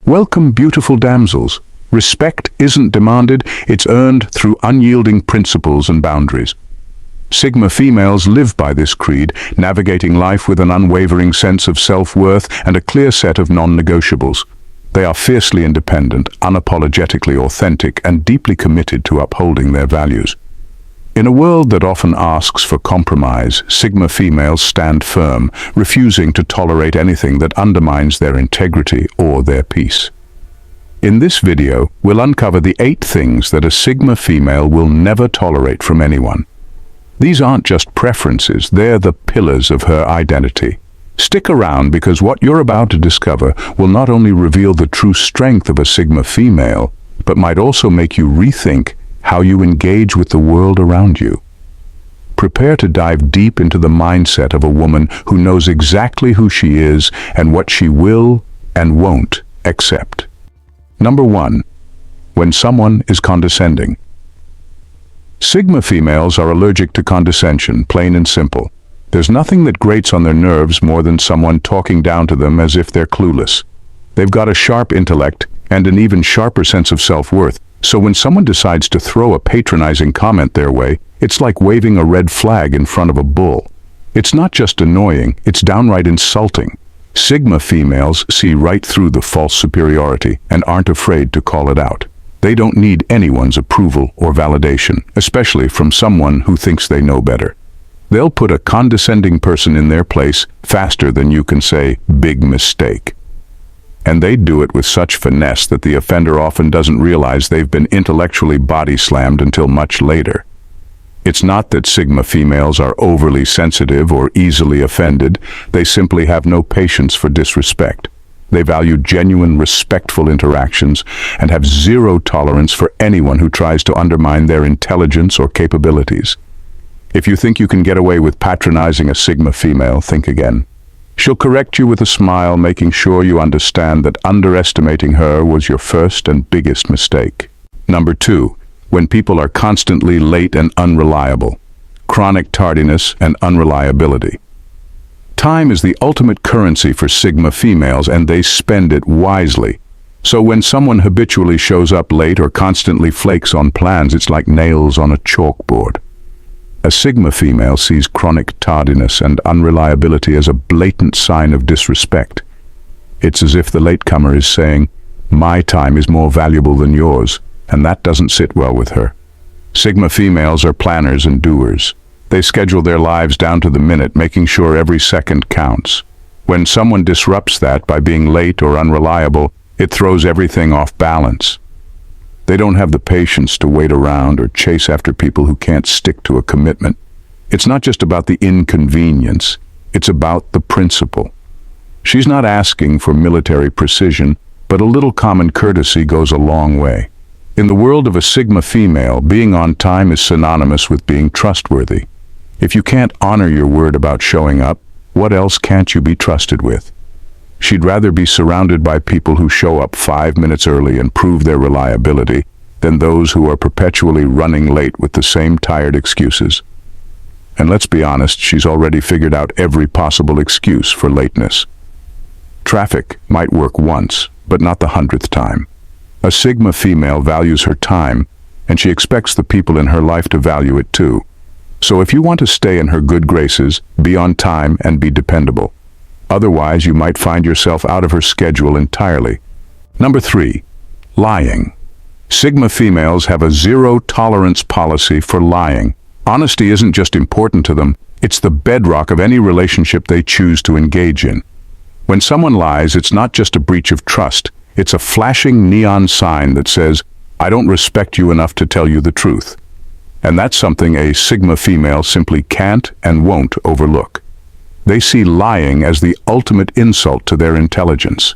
Welcome, beautiful damsels. Respect isn't demanded, it's earned through unyielding principles and boundaries. Sigma females live by this creed, navigating life with an unwavering sense of self-worth and a clear set of non-negotiables. They are fiercely independent, unapologetically authentic, and deeply committed to upholding their values. In a world that often asks for compromise, Sigma females stand firm, refusing to tolerate anything that undermines their integrity or their peace. In this video, we'll uncover the 8 things that a Sigma female will never tolerate from anyone. These aren't just preferences, they're the pillars of her identity. Stick around because what you're about to discover will not only reveal the true strength of a Sigma female, but might also make you rethink how you engage with the world around you. Prepare to dive deep into the mindset of a woman who knows exactly who she is and what she will and won't accept. Number 1. When someone is condescending. Sigma females are allergic to condescension, plain and simple. There's nothing that grates on their nerves more than someone talking down to them as if they're clueless. They've got a sharp intellect and an even sharper sense of self-worth, so when someone decides to throw a patronizing comment their way, it's like waving a red flag in front of a bull. It's not just annoying, it's downright insulting. Sigma females see right through the false superiority and aren't afraid to call it out. They don't need anyone's approval or validation, especially from someone who thinks they know better. They'll put a condescending person in their place faster than you can say, "big mistake." And they do it with such finesse that the offender often doesn't realize they've been intellectually body-slammed until much later. It's not that Sigma females are overly sensitive or easily offended, they simply have no patience for disrespect. They value genuine, respectful interactions and have zero tolerance for anyone who tries to undermine their intelligence or capabilities. If you think you can get away with patronizing a Sigma female, think again. She'll correct you with a smile, making sure you understand that underestimating her was your first and biggest mistake. Number 2. When people are constantly late and unreliable. Chronic tardiness and unreliability. Time is the ultimate currency for Sigma females, and they spend it wisely. So when someone habitually shows up late or constantly flakes on plans, it's like nails on a chalkboard. A Sigma female sees chronic tardiness and unreliability as a blatant sign of disrespect. It's as if the latecomer is saying, "My time is more valuable than yours," and that doesn't sit well with her. Sigma females are planners and doers. They schedule their lives down to the minute, making sure every second counts. When someone disrupts that by being late or unreliable, it throws everything off balance. They don't have the patience to wait around or chase after people who can't stick to a commitment. It's not just about the inconvenience, it's about the principle. She's not asking for military precision, but a little common courtesy goes a long way. In the world of a Sigma female, being on time is synonymous with being trustworthy. If you can't honor your word about showing up, what else can't you be trusted with? She'd rather be surrounded by people who show up 5 minutes early and prove their reliability than those who are perpetually running late with the same tired excuses. And let's be honest, she's already figured out every possible excuse for lateness. Traffic might work once, but not the 100th time. A Sigma female values her time, and she expects the people in her life to value it too. So if you want to stay in her good graces, be on time and be dependable. Otherwise, you might find yourself out of her schedule entirely. Number 3. Lying. Sigma females have a zero-tolerance policy for lying. Honesty isn't just important to them, it's the bedrock of any relationship they choose to engage in. When someone lies, it's not just a breach of trust, it's a flashing neon sign that says, "I don't respect you enough to tell you the truth." And that's something a Sigma female simply can't and won't overlook. They see lying as the ultimate insult to their intelligence.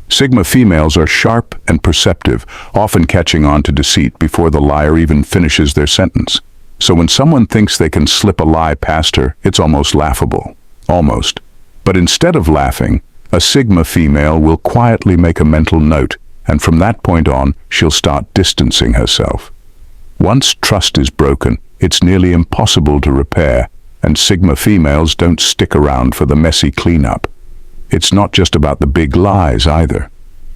Sigma females are sharp and perceptive, often catching on to deceit before the liar even finishes their sentence. So when someone thinks they can slip a lie past her, it's almost laughable. Almost. But instead of laughing, a Sigma female will quietly make a mental note, and from that point on, she'll start distancing herself. Once trust is broken, it's nearly impossible to repair, and Sigma females don't stick around for the messy cleanup. It's not just about the big lies either.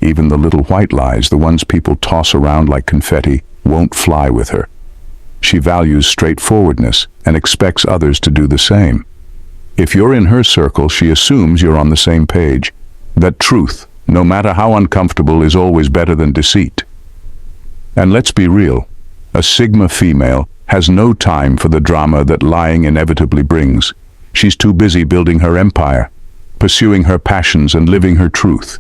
Even the little white lies, the ones people toss around like confetti, won't fly with her. She values straightforwardness and expects others to do the same. If you're in her circle, she assumes you're on the same page. That truth, no matter how uncomfortable, is always better than deceit. And let's be real, a Sigma female has no time for the drama that lying inevitably brings. She's too busy building her empire, pursuing her passions and living her truth.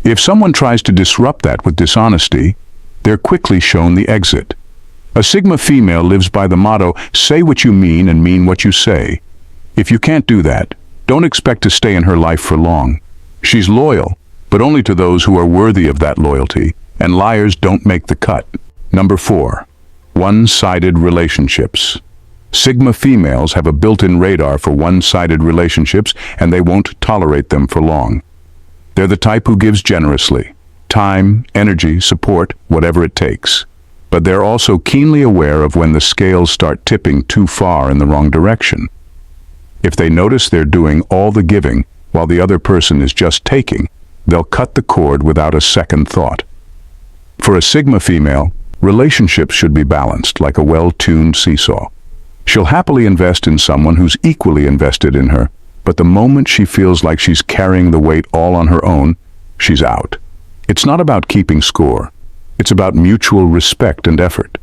If someone tries to disrupt that with dishonesty, they're quickly shown the exit. A Sigma female lives by the motto, say what you mean and mean what you say. If you can't do that, don't expect to stay in her life for long. She's loyal, but only to those who are worthy of that loyalty, and liars don't make the cut. Number 4. One-sided relationships. Sigma females have a built-in radar for one-sided relationships, and they won't tolerate them for long. They're the type who gives generously, time, energy, support, whatever it takes. But they're also keenly aware of when the scales start tipping too far in the wrong direction. If they notice they're doing all the giving while the other person is just taking, they'll cut the cord without a second thought. For a Sigma female, relationships should be balanced like a well-tuned seesaw. She'll happily invest in someone who's equally invested in her, but the moment she feels like she's carrying the weight all on her own, she's out. It's not about keeping score. It's about mutual respect and effort.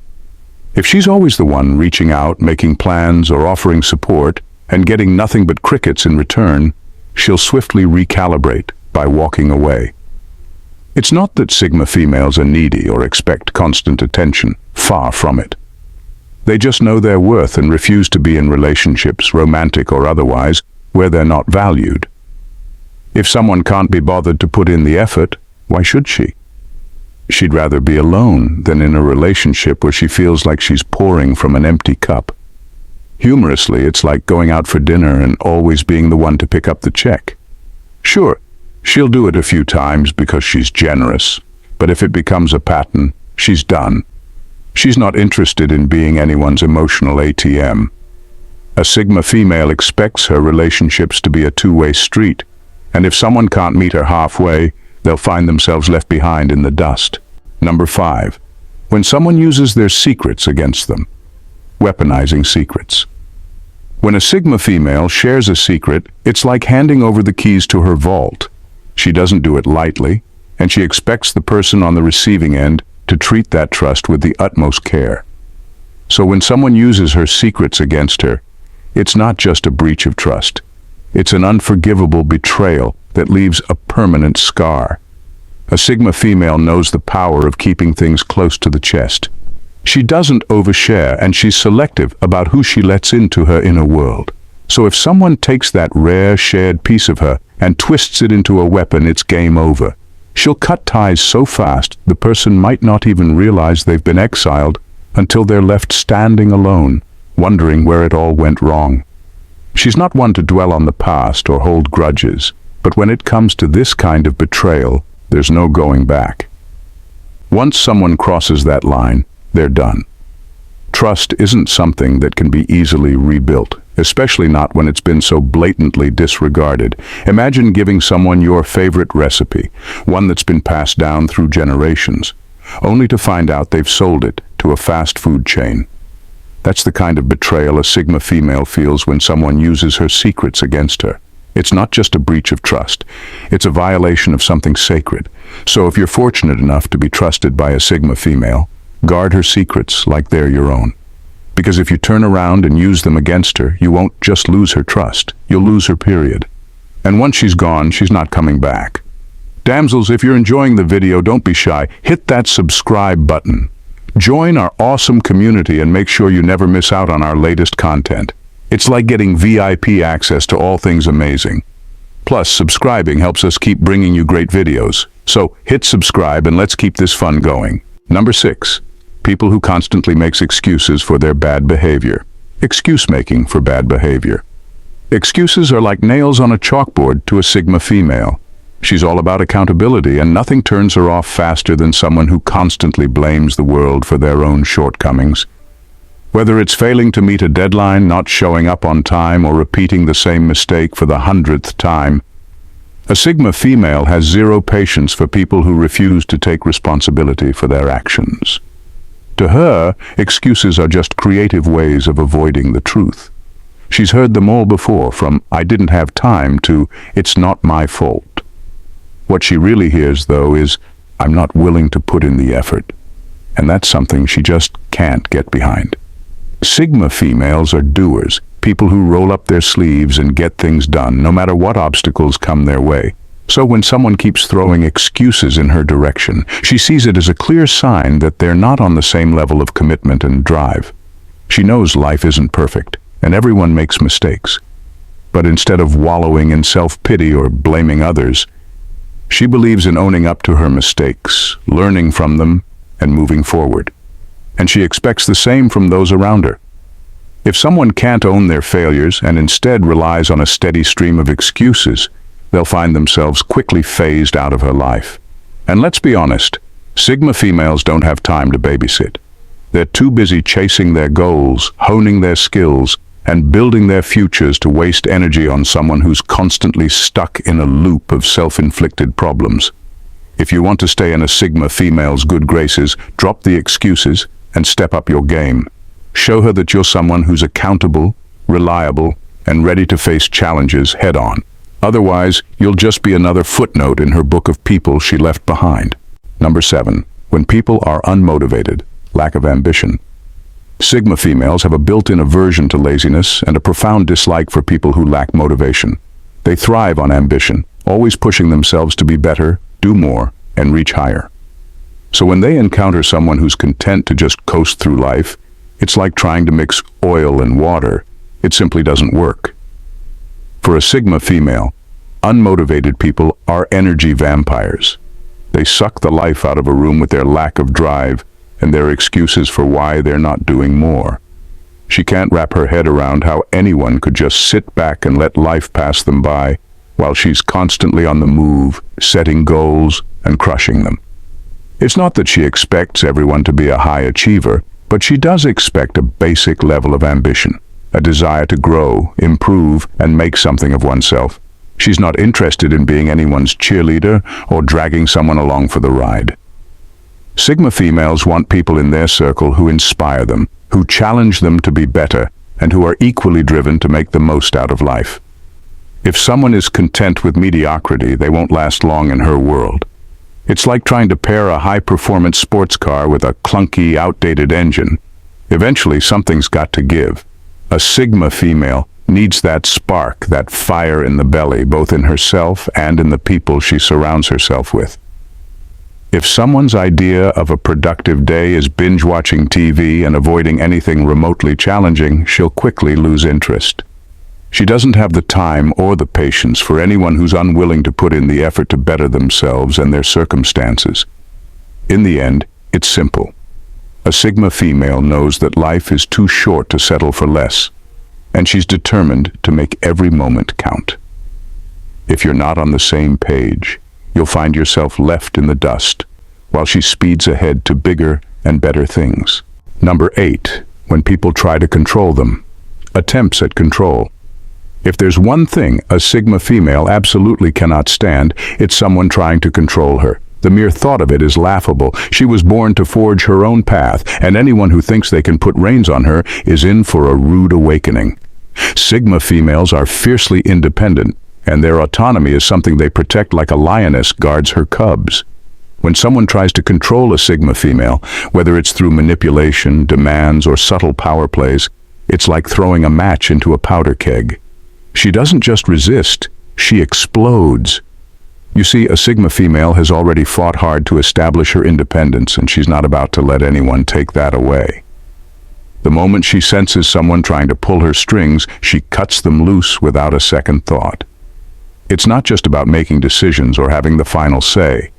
If she's always the one reaching out, making plans, or offering support, and getting nothing but crickets in return, she'll swiftly recalibrate by walking away. It's not that Sigma females are needy or expect constant attention. Far from it. They just know their worth and refuse to be in relationships, romantic or otherwise, where they're not valued. If someone can't be bothered to put in the effort, why should she? She'd rather be alone than in a relationship where she feels like she's pouring from an empty cup. Humorously, it's like going out for dinner and always being the one to pick up the check. Sure, she'll do it a few times because she's generous, but if it becomes a pattern, she's done. She's not interested in being anyone's emotional ATM. A Sigma female expects her relationships to be a two-way street, and if someone can't meet her halfway, they'll find themselves left behind in the dust. Number 5. When someone uses their secrets against them. Weaponizing secrets. When a Sigma female shares a secret, it's like handing over the keys to her vault. She doesn't do it lightly, and she expects the person on the receiving end to treat that trust with the utmost care. So when someone uses her secrets against her, it's not just a breach of trust. It's an unforgivable betrayal that leaves a permanent scar. A Sigma female knows the power of keeping things close to the chest. She doesn't overshare, and she's selective about who she lets into her inner world. So if someone takes that rare shared piece of her and twists it into a weapon, it's game over. She'll cut ties so fast the person might not even realize they've been exiled until they're left standing alone, wondering where it all went wrong. She's not one to dwell on the past or hold grudges, but when it comes to this kind of betrayal, there's no going back. Once someone crosses that line, they're done. Trust isn't something that can be easily rebuilt, especially not when it's been so blatantly disregarded. Imagine giving someone your favorite recipe, one that's been passed down through generations, only to find out they've sold it to a fast food chain. That's the kind of betrayal a Sigma female feels when someone uses her secrets against her. It's not just a breach of trust, it's a violation of something sacred. So if you're fortunate enough to be trusted by a Sigma female, guard her secrets like they're your own. Because if you turn around and use them against her, you won't just lose her trust, you'll lose her, period. And once she's gone, she's not coming back. Damsels, if you're enjoying the video, don't be shy. Hit that subscribe button. Join our awesome community and make sure you never miss out on our latest content. It's like getting VIP access to all things amazing. Plus, subscribing helps us keep bringing you great videos. So hit subscribe and let's keep this fun going. Number 6. People who constantly makes excuses for their bad behavior. Excuse making for bad behavior. Excuses are like nails on a chalkboard to a Sigma female. She's all about accountability, and nothing turns her off faster than someone who constantly blames the world for their own shortcomings. Whether it's failing to meet a deadline, not showing up on time, or repeating the same mistake for the 100th time, A Sigma female has zero patience for people who refuse to take responsibility for their actions. To her, excuses are just creative ways of avoiding the truth. She's heard them all before, from "I didn't have time" to "it's not my fault." What she really hears, though, is "I'm not willing to put in the effort." And that's something she just can't get behind. Sigma females are doers, people who roll up their sleeves and get things done, no matter what obstacles come their way. So when someone keeps throwing excuses in her direction, she sees it as a clear sign that they're not on the same level of commitment and drive. She knows life isn't perfect, and everyone makes mistakes. But instead of wallowing in self-pity or blaming others, she believes in owning up to her mistakes, learning from them, and moving forward. And she expects the same from those around her. If someone can't own their failures and instead relies on a steady stream of excuses, they'll find themselves quickly phased out of her life. And let's be honest, Sigma females don't have time to babysit. They're too busy chasing their goals, honing their skills, and building their futures to waste energy on someone who's constantly stuck in a loop of self-inflicted problems. If you want to stay in a Sigma female's good graces, drop the excuses and step up your game. Show her that you're someone who's accountable, reliable, and ready to face challenges head-on. Otherwise, you'll just be another footnote in her book of people she left behind. Number 7. When people are unmotivated, lack of ambition. Sigma females have a built-in aversion to laziness and a profound dislike for people who lack motivation. They thrive on ambition, always pushing themselves to be better, do more, and reach higher. So when they encounter someone who's content to just coast through life, it's like trying to mix oil and water. It simply doesn't work. For a Sigma female, unmotivated people are energy vampires. They suck the life out of a room with their lack of drive and their excuses for why they're not doing more. She can't wrap her head around how anyone could just sit back and let life pass them by while she's constantly on the move, setting goals and crushing them. It's not that she expects everyone to be a high achiever, but she does expect a basic level of ambition, a desire to grow, improve, and make something of oneself. She's not interested in being anyone's cheerleader or dragging someone along for the ride. Sigma females want people in their circle who inspire them, who challenge them to be better, and who are equally driven to make the most out of life. If someone is content with mediocrity, they won't last long in her world. It's like trying to pair a high-performance sports car with a clunky, outdated engine. Eventually, something's got to give. A Sigma female needs that spark, that fire in the belly, both in herself and in the people she surrounds herself with. If someone's idea of a productive day is binge-watching TV and avoiding anything remotely challenging, she'll quickly lose interest. She doesn't have the time or the patience for anyone who's unwilling to put in the effort to better themselves and their circumstances. In the end, it's simple. A Sigma female knows that life is too short to settle for less, and she's determined to make every moment count. If you're not on the same page, you'll find yourself left in the dust, while she speeds ahead to bigger and better things. Number 8. When people try to control them. Attempts at control. If there's one thing a Sigma female absolutely cannot stand, it's someone trying to control her. The mere thought of it is laughable. She was born to forge her own path, and anyone who thinks they can put reins on her is in for a rude awakening. Sigma females are fiercely independent, and their autonomy is something they protect like a lioness guards her cubs. When someone tries to control a Sigma female, whether it's through manipulation, demands, or subtle power plays, it's like throwing a match into a powder keg. She doesn't just resist, she explodes. You see, a Sigma female has already fought hard to establish her independence, and she's not about to let anyone take that away. The moment she senses someone trying to pull her strings, she cuts them loose without a second thought. It's not just about making decisions or having the final say,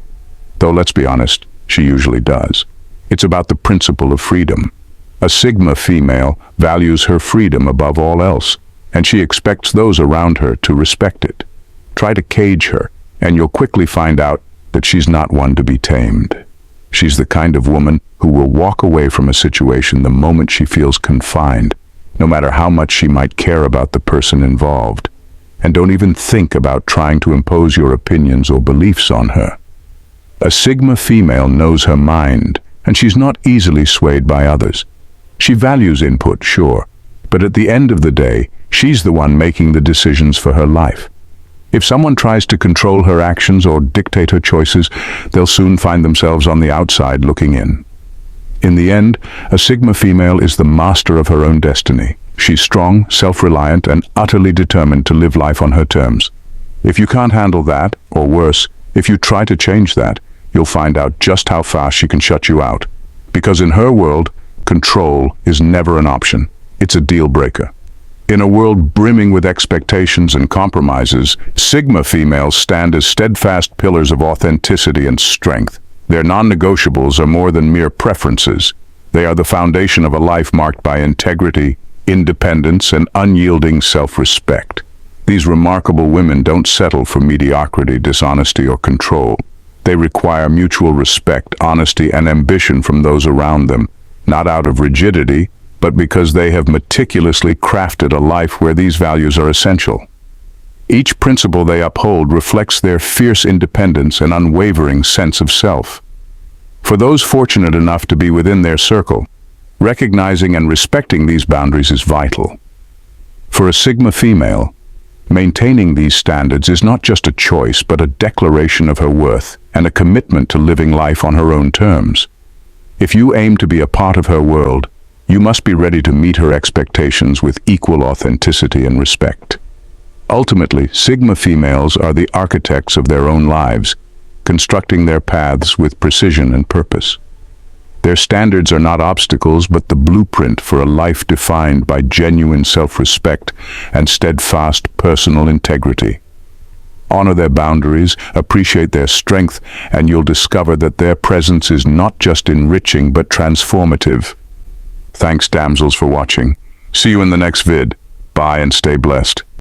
though let's be honest, she usually does. It's about the principle of freedom. A Sigma female values her freedom above all else, and she expects those around her to respect it. Try to cage her, and you'll quickly find out that she's not one to be tamed. She's the kind of woman who will walk away from a situation the moment she feels confined, no matter how much she might care about the person involved. and don't even think about trying to impose your opinions or beliefs on her. A Sigma female knows her mind, and she's not easily swayed by others. She values input, sure, but at the end of the day, she's the one making the decisions for her life. If someone tries to control her actions or dictate her choices, they'll soon find themselves on the outside looking in. In the end, a Sigma female is the master of her own destiny. She's strong, self-reliant, and utterly determined to live life on her terms. If you can't handle that, or worse, if you try to change that, you'll find out just how fast she can shut you out. Because in her world, control is never an option. It's a deal breaker. In a world brimming with expectations and compromises, Sigma females stand as steadfast pillars of authenticity and strength. Their non-negotiables are more than mere preferences. They are the foundation of a life marked by integrity, independence, and unyielding self-respect. These remarkable women don't settle for mediocrity, dishonesty, or control. They require mutual respect, honesty, and ambition from those around them, not out of rigidity, but because they have meticulously crafted a life where these values are essential. Each principle they uphold reflects their fierce independence and unwavering sense of self. For those fortunate enough to be within their circle, recognizing and respecting these boundaries is vital. For a Sigma female, maintaining these standards is not just a choice, but a declaration of her worth and a commitment to living life on her own terms. If you aim to be a part of her world, you must be ready to meet her expectations with equal authenticity and respect. Ultimately, Sigma females are the architects of their own lives, constructing their paths with precision and purpose. Their standards are not obstacles, but the blueprint for a life defined by genuine self-respect and steadfast personal integrity. Honor their boundaries, appreciate their strength, and you'll discover that their presence is not just enriching but transformative. Thanks, damsels, for watching. See you in the next vid. Bye and stay blessed.